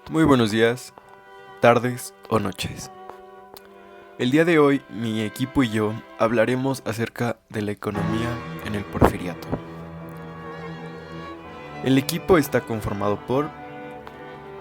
Muy buenos días, tardes o noches. El día de hoy mi equipo y yo hablaremos acerca de la economía en el Porfiriato. El equipo está conformado por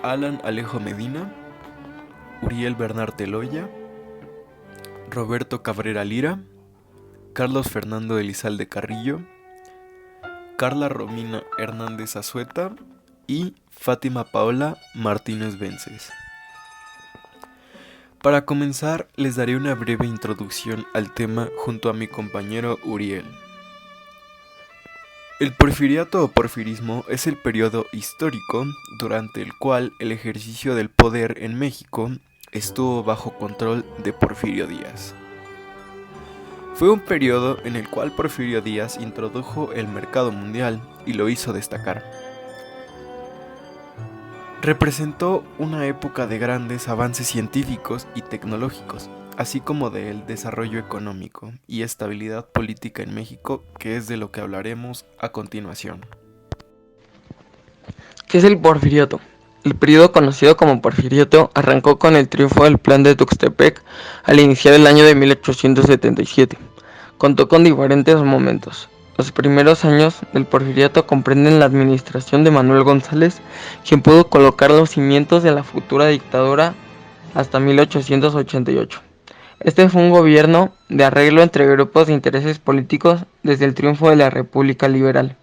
Alan Alejo Medina, Uriel Bernard Teloya, Roberto Cabrera Lira, Carlos Fernando Elizalde Carrillo, Carla Romina Hernández Azueta y Fátima Paola Martínez Vences. Para comenzar, les daré una breve introducción al tema junto a mi compañero Uriel. El porfiriato o porfirismo es el periodo histórico durante el cual el ejercicio del poder en México estuvo bajo control de Porfirio Díaz. Fue un periodo en el cual Porfirio Díaz introdujo el mercado mundial y lo hizo destacar. Representó una época de grandes avances científicos y tecnológicos, así como del desarrollo económico y estabilidad política en México, que es de lo que hablaremos a continuación. ¿Qué es el Porfiriato? El periodo conocido como Porfiriato arrancó con el triunfo del Plan de Tuxtepec al iniciar el año de 1877. Contó con diferentes momentos. Los primeros años del Porfiriato comprenden la administración de Manuel González, quien pudo colocar los cimientos de la futura dictadura hasta 1888. Este fue un gobierno de arreglo entre grupos de intereses políticos desde el triunfo de la República Liberal.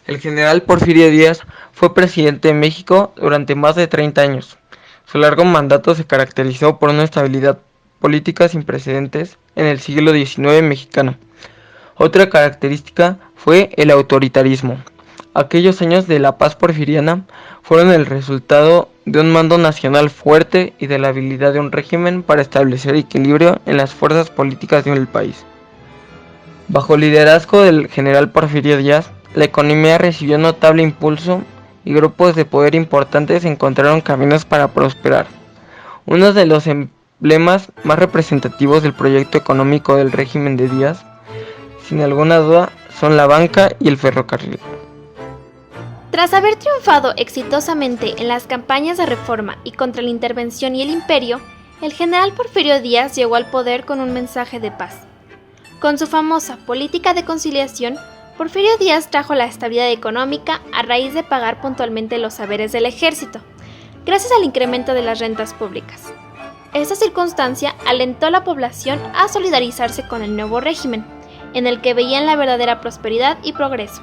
El general Porfirio Díaz fue presidente de México durante más de 30 años. Su largo mandato se caracterizó por una estabilidad política sin precedentes en el siglo XIX mexicano. Otra característica fue el autoritarismo. Aquellos años de la paz porfiriana fueron el resultado de un mando nacional fuerte y de la habilidad de un régimen para establecer equilibrio en las fuerzas políticas del país. Bajo el liderazgo del general Porfirio Díaz, la economía recibió notable impulso y grupos de poder importantes encontraron caminos para prosperar. Uno de los emblemas más representativos del proyecto económico del régimen de Díaz, sin alguna duda, son la banca y el ferrocarril. Tras haber triunfado exitosamente en las campañas de reforma y contra la intervención y el imperio, el general Porfirio Díaz llegó al poder con un mensaje de paz. Con su famosa política de conciliación, Porfirio Díaz trajo la estabilidad económica a raíz de pagar puntualmente los haberes del ejército, gracias al incremento de las rentas públicas. Esta circunstancia alentó a la población a solidarizarse con el nuevo régimen, en el que veían la verdadera prosperidad y progreso.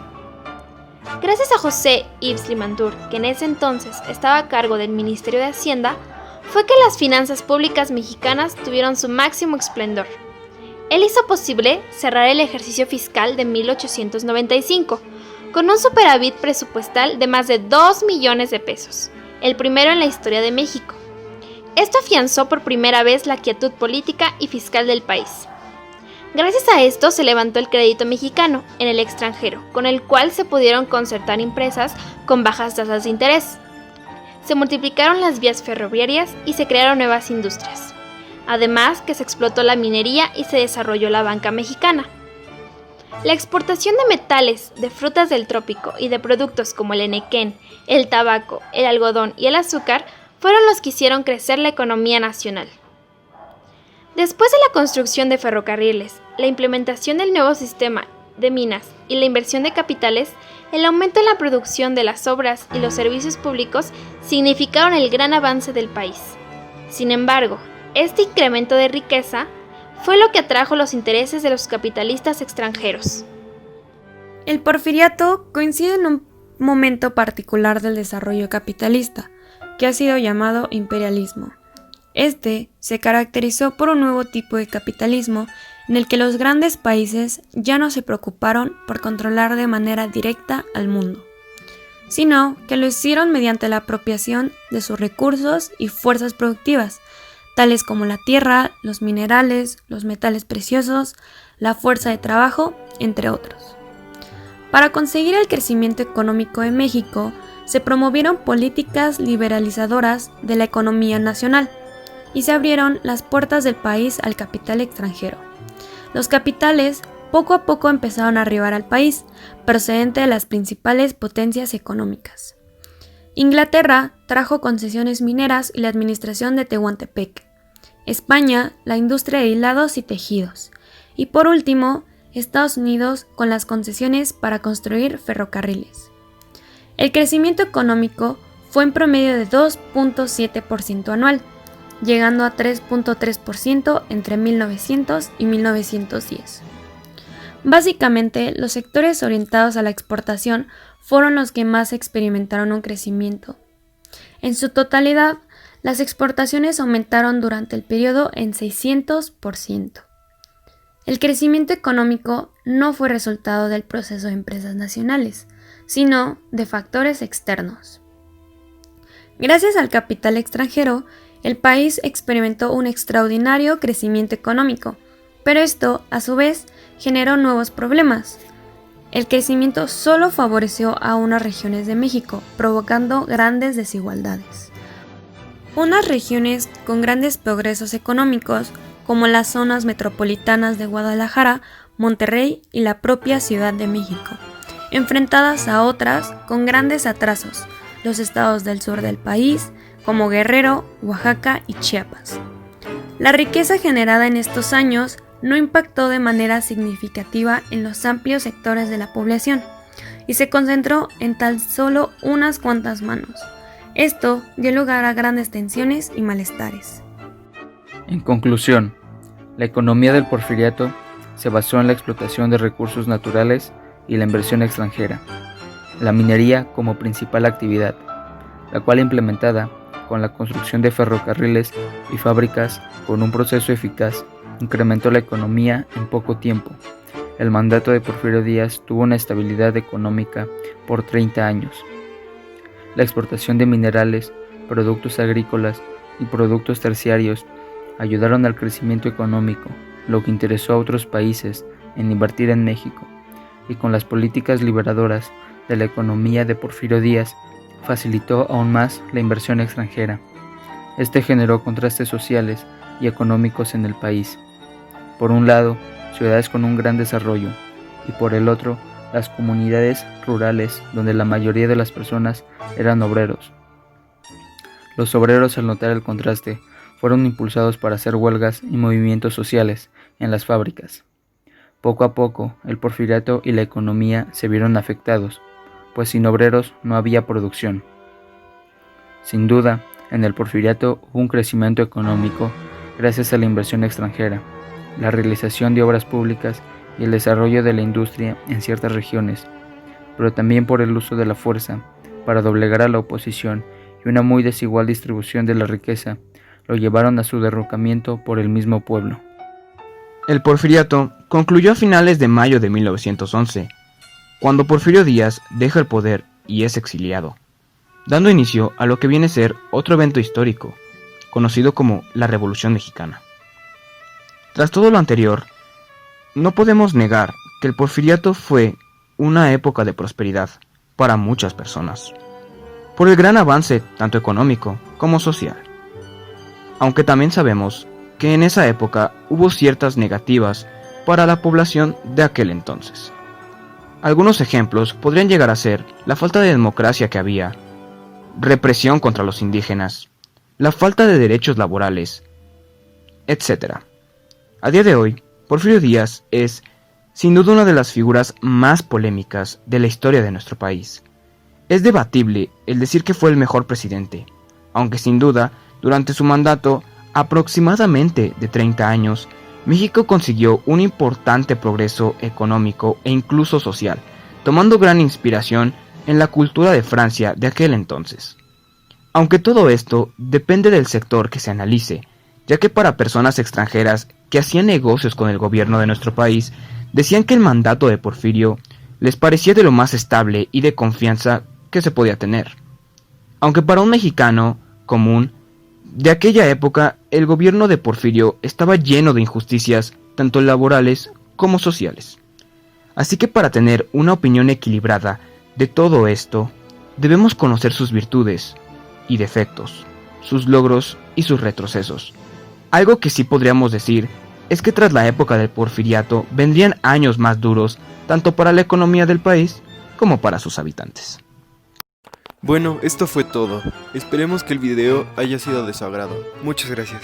Gracias a José Yves Limantour, que en ese entonces estaba a cargo del Ministerio de Hacienda, fue que las finanzas públicas mexicanas tuvieron su máximo esplendor. Él hizo posible cerrar el ejercicio fiscal de 1895, con un superávit presupuestal de más de 2 millones de pesos, el primero en la historia de México. Esto afianzó por primera vez la quietud política y fiscal del país. Gracias a esto se levantó el crédito mexicano en el extranjero, con el cual se pudieron concertar empresas con bajas tasas de interés. Se multiplicaron las vías ferroviarias y se crearon nuevas industrias. Además que se explotó la minería y se desarrolló la banca mexicana. La exportación de metales, de frutas del trópico y de productos como el henequén, el tabaco, el algodón y el azúcar fueron los que hicieron crecer la economía nacional. Después de la construcción de ferrocarriles, la implementación del nuevo sistema de minas y la inversión de capitales, el aumento en la producción de las obras y los servicios públicos significaron el gran avance del país. Sin embargo, este incremento de riqueza fue lo que atrajo los intereses de los capitalistas extranjeros. El porfiriato coincide en un momento particular del desarrollo capitalista, que ha sido llamado imperialismo. Este se caracterizó por un nuevo tipo de capitalismo en el que los grandes países ya no se preocuparon por controlar de manera directa al mundo, sino que lo hicieron mediante la apropiación de sus recursos y fuerzas productivas, tales como la tierra, los minerales, los metales preciosos, la fuerza de trabajo, entre otros. Para conseguir el crecimiento económico de México, se promovieron políticas liberalizadoras de la economía nacional, y se abrieron las puertas del país al capital extranjero. Los capitales poco a poco empezaron a arribar al país, procedente de las principales potencias económicas. Inglaterra trajo concesiones mineras y la administración de Tehuantepec. España, la industria de hilados y tejidos. Y por último, Estados Unidos con las concesiones para construir ferrocarriles. El crecimiento económico fue en promedio de 2.7% anual, llegando a 3.3% entre 1900 y 1910. Básicamente, los sectores orientados a la exportación fueron los que más experimentaron un crecimiento. En su totalidad, las exportaciones aumentaron durante el periodo en 600%. El crecimiento económico no fue resultado del proceso de empresas nacionales, sino de factores externos. Gracias al capital extranjero, el país experimentó un extraordinario crecimiento económico, pero esto, a su vez, generó nuevos problemas. El crecimiento solo favoreció a unas regiones de México, provocando grandes desigualdades. Unas regiones con grandes progresos económicos, como las zonas metropolitanas de Guadalajara, Monterrey y la propia Ciudad de México, enfrentadas a otras con grandes atrasos, los estados del sur del país, como Guerrero, Oaxaca y Chiapas. La riqueza generada en estos años no impactó de manera significativa en los amplios sectores de la población y se concentró en tan solo unas cuantas manos. Esto dio lugar a grandes tensiones y malestares. En conclusión, la economía del porfiriato se basó en la explotación de recursos naturales y la inversión extranjera, la minería como principal actividad, la cual implementada con la construcción de ferrocarriles y fábricas con un proceso eficaz, incrementó la economía en poco tiempo. El mandato de Porfirio Díaz tuvo una estabilidad económica por 30 años. La exportación de minerales, productos agrícolas y productos terciarios ayudaron al crecimiento económico, lo que interesó a otros países en invertir en México, y con las políticas liberadoras de la economía de Porfirio Díaz facilitó aún más la inversión extranjera. Este generó contrastes sociales y económicos en el país. Por un lado, ciudades con un gran desarrollo, y por el otro, las comunidades rurales donde la mayoría de las personas eran obreros. Los obreros, al notar el contraste, fueron impulsados para hacer huelgas y movimientos sociales en las fábricas. Poco a poco, el porfiriato y la economía se vieron afectados, pues sin obreros no había producción. Sin duda, en el porfiriato hubo un crecimiento económico gracias a la inversión extranjera, la realización de obras públicas y el desarrollo de la industria en ciertas regiones, pero también por el uso de la fuerza para doblegar a la oposición y una muy desigual distribución de la riqueza lo llevaron a su derrocamiento por el mismo pueblo. El porfiriato concluyó a finales de mayo de 1911, cuando Porfirio Díaz deja el poder y es exiliado, dando inicio a lo que viene a ser otro evento histórico, conocido como la Revolución Mexicana. Tras todo lo anterior, no podemos negar que el porfiriato fue una época de prosperidad para muchas personas, por el gran avance tanto económico como social. Aunque también sabemos que en esa época hubo ciertas negativas para la población de aquel entonces. Algunos ejemplos podrían llegar a ser la falta de democracia que había, represión contra los indígenas, la falta de derechos laborales, etc. A día de hoy, Porfirio Díaz es, sin duda, una de las figuras más polémicas de la historia de nuestro país. Es debatible el decir que fue el mejor presidente, aunque sin duda, durante su mandato, aproximadamente de 30 años, México consiguió un importante progreso económico e incluso social, tomando gran inspiración en la cultura de Francia de aquel entonces. Aunque todo esto depende del sector que se analice, ya que para personas extranjeras que hacían negocios con el gobierno de nuestro país, decían que el mandato de Porfirio les parecía de lo más estable y de confianza que se podía tener. Aunque para un mexicano común de aquella época, el gobierno de Porfirio estaba lleno de injusticias, tanto laborales como sociales. Así que para tener una opinión equilibrada de todo esto, debemos conocer sus virtudes y defectos, sus logros y sus retrocesos. Algo que sí podríamos decir es que tras la época del porfiriato vendrían años más duros, tanto para la economía del país como para sus habitantes. Bueno, esto fue todo. Esperemos que el video haya sido de su agrado. Muchas gracias.